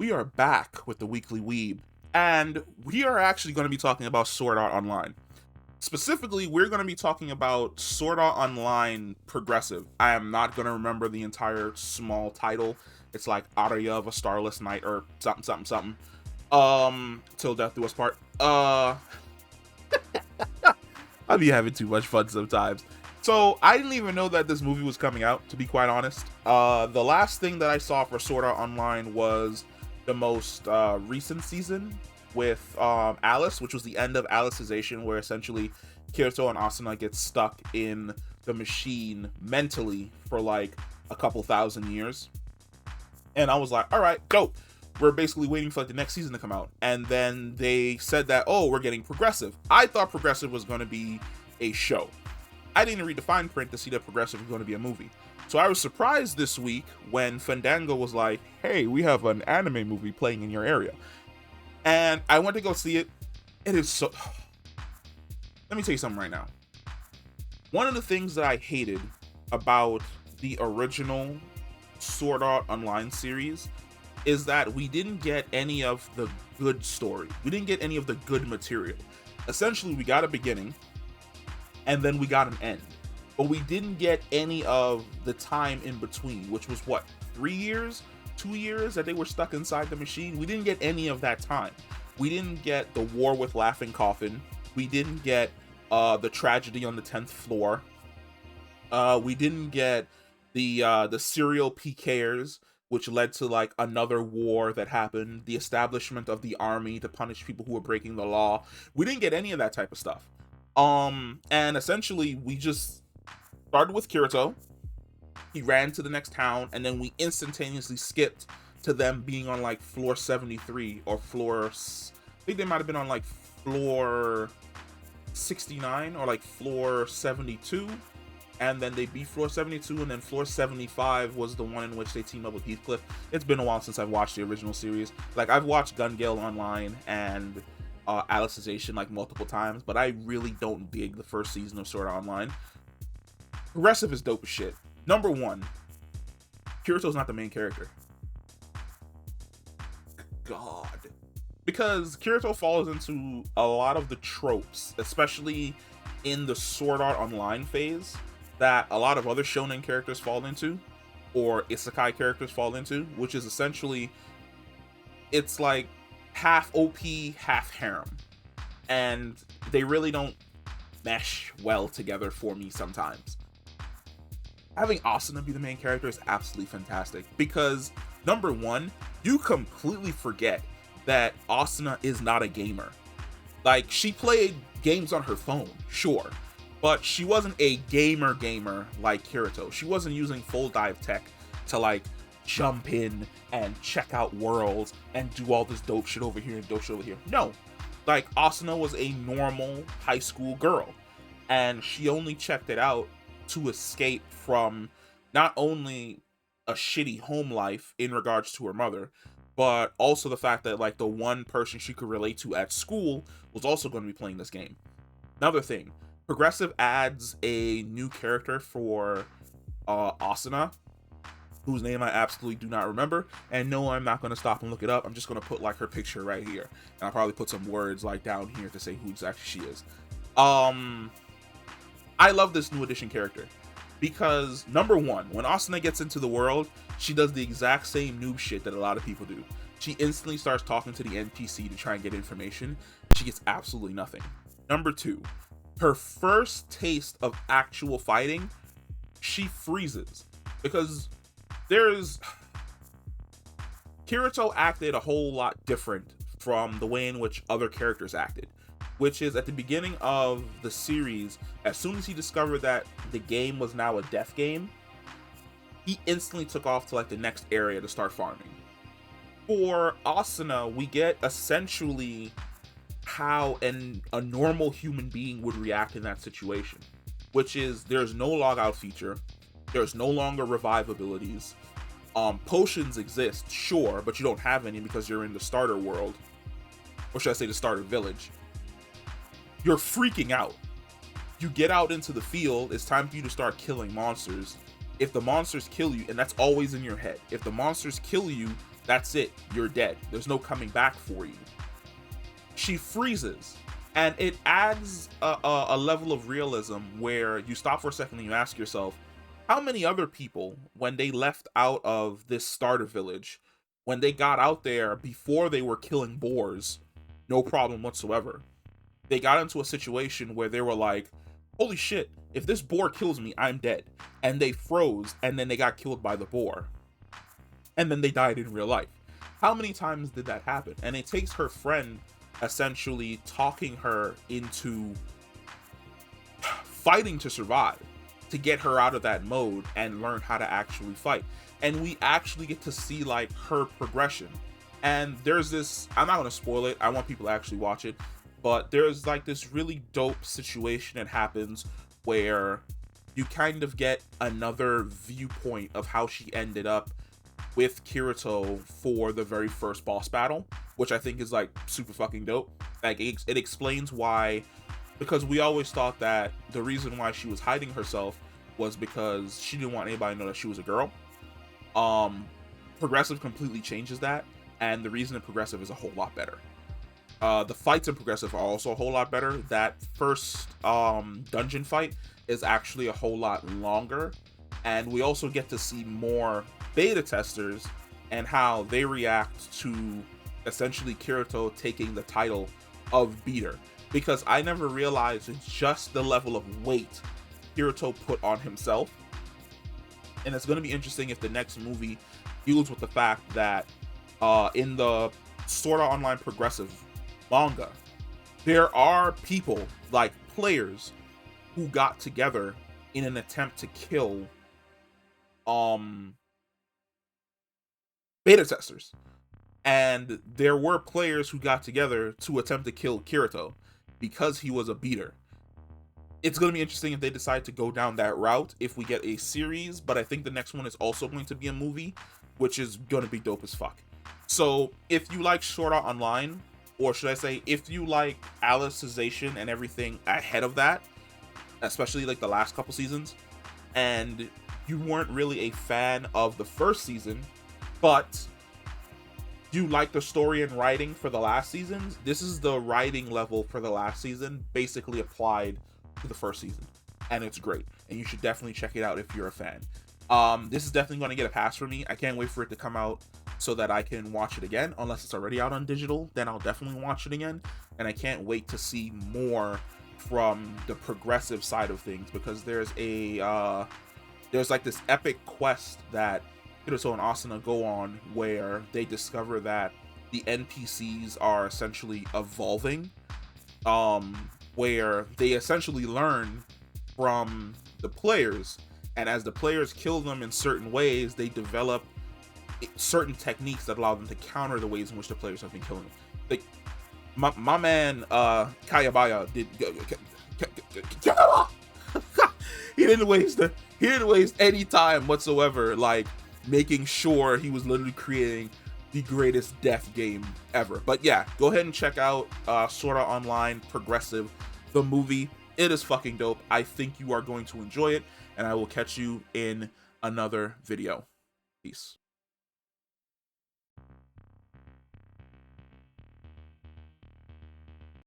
we are back with the weekly Weeb, and we are actually going to be talking about Sword Art Online. Specifically, we're going to be talking about Sword Art Online Progressive. I am not going to remember the entire small title. It's like ARIA of a Starless Night or something, something, something. Till death do us part. I'll be having too much fun sometimes. So I didn't even know that this movie was coming out, to be quite honest. The last thing that I saw for Sword Art Online was the most recent season with Alice, which was the end of Alicization, where essentially Kirito and Asuna get stuck in the machine mentally for like a couple thousand years. And I was like, all right, dope. We're basically waiting for like the next season to come out. And then they said that, oh, we're getting Progressive. I thought Progressive was going to be a show. I didn't read the fine print to see that Progressive was going to be a movie. So I was surprised this week when Fandango was like, hey, we have an anime movie playing in your area. And I went to go see it. It is so... Let me tell you something right now. One of the things that I hated about the original Sword Art Online series is that we didn't get any of the good story. We didn't get any of the good material. Essentially, we got a beginning, and then we got an end. But we didn't get any of the time in between, which was what, 3 years? 2 years that they were stuck inside the machine? We didn't get any of that time. We didn't get the war with Laughing Coffin. We didn't get the tragedy on the 10th floor. We didn't get the serial PKers, which led to like another war that happened, the establishment of the army to punish people who were breaking the law. We didn't get any of that type of stuff. And essentially we just started with Kirito. He ran to the next town, and then we instantaneously skipped to them being on like floor 73 or floor, I think they might have been on like floor 69 or like floor 72. And then they beat floor 72, and then floor 75 was the one in which they team up with Heathcliff. It's been a while since I've watched the original series. Like, I've watched Gun Gale Online and Alicization like multiple times, but I really don't dig the first season of Sword Art Online. Progressive is dope as shit. Number one, Kirito's not the main character. God. Because Kirito falls into a lot of the tropes, especially in the Sword Art Online phase, that a lot of other shonen characters fall into, or isekai characters fall into, which is essentially, it's like half OP, half harem. And they really don't mesh well together for me sometimes. Having Asuna be the main character is absolutely fantastic, because number one, you completely forget that Asuna is not a gamer. Like, she played games on her phone, sure, but she wasn't a gamer like Kirito. She wasn't using full dive tech to like jump in and check out worlds and do all this dope shit over here and dope shit over here. No, like, Asuna was a normal high school girl, and she only checked it out to escape from not only a shitty home life in regards to her mother, but also the fact that like the one person she could relate to at school was also going to be playing this game. Another thing, Progressive adds a new character for Asuna, whose name I absolutely do not remember. And no, I'm not going to stop and look it up. I'm just going to put like her picture right here, and I'll probably put some words like down here to say who exactly she is. I love this new edition character because, number one, when Asuna gets into the world, she does the exact same noob shit that a lot of people do. She instantly starts talking to the NPC to try and get information. She gets absolutely nothing. Number two, her first taste of actual fighting, she freezes. Because Kirito acted a whole lot different from the way in which other characters acted. Which is, at the beginning of the series, as soon as he discovered that the game was now a death game, he instantly took off to like the next area to start farming. For Asuna, we get essentially how a normal human being would react in that situation, which is there's no logout feature, there's no longer revive abilities. Potions exist, sure, but you don't have any because you're in the starter world, or should I say the starter village. You're freaking out. You get out into the field, it's time for you to start killing monsters. If the monsters kill you, and that's always in your head, if the monsters kill you, That's it. You're dead. There's no coming back for you. She freezes. And it adds a level of realism where you stop for a second and you ask yourself, how many other people, when they left out of this starter village, when they got out there before they were killing boars, no problem whatsoever, they got into a situation where they were like, holy shit, if this boar kills me, I'm dead. And they froze, and then they got killed by the boar. And then they died in real life. How many times did that happen? And it takes her friend essentially talking her into fighting to survive, to get her out of that mode and learn how to actually fight. And we actually get to see like her progression. And there's this, I'm not going to spoil it, I want people to actually watch it, but there's like this really dope situation that happens where you kind of get another viewpoint of how she ended up with Kirito for the very first boss battle, which I think is like super fucking dope. Like it explains why, because we always thought that the reason why she was hiding herself was because she didn't want anybody to know that she was a girl. Progressive completely changes that, and the reason in Progressive is a whole lot better. The fights in Progressive are also a whole lot better. That first dungeon fight is actually a whole lot longer, and we also get to see more beta testers and how they react to essentially Kirito taking the title of beater, because I never realized just the level of weight Kirito put on himself. And it's going to be interesting if the next movie deals with the fact that in the Sword Art Online Progressive manga, there are people, like players, who got together in an attempt to kill beta testers. And there were players who got together to attempt to kill Kirito because he was a beater. It's going to be interesting if they decide to go down that route if we get a series, but I think the next one is also going to be a movie, which is going to be dope as fuck. So if you like Sword Art Online, or should I say, if you like Alicization and everything ahead of that, especially like the last couple seasons, and you weren't really a fan of the first season, but you like the story and writing for the last seasons, this is the writing level for the last season, basically applied to the first season, and it's great, and you should definitely check it out if you're a fan. This is definitely going to get a pass for me. I can't wait for it to come out so that I can watch it again. Unless it's already out on digital, then I'll definitely watch it again, and I can't wait to see more from the progressive side of things, because there's like this epic quest that Kirito and Asuna go on where they discover that the NPCs are essentially evolving, where they essentially learn from the players, and as the players kill them in certain ways, they develop certain techniques that allow them to counter the ways in which the players have been killing them. Like my man Kayabaya did he didn't waste any time whatsoever, like making sure he was literally creating the greatest death game ever. But yeah, go ahead and check out Sword Art Online Progressive, the movie. It is fucking dope. I think you are going to enjoy it, and I will catch you in another video. Peace.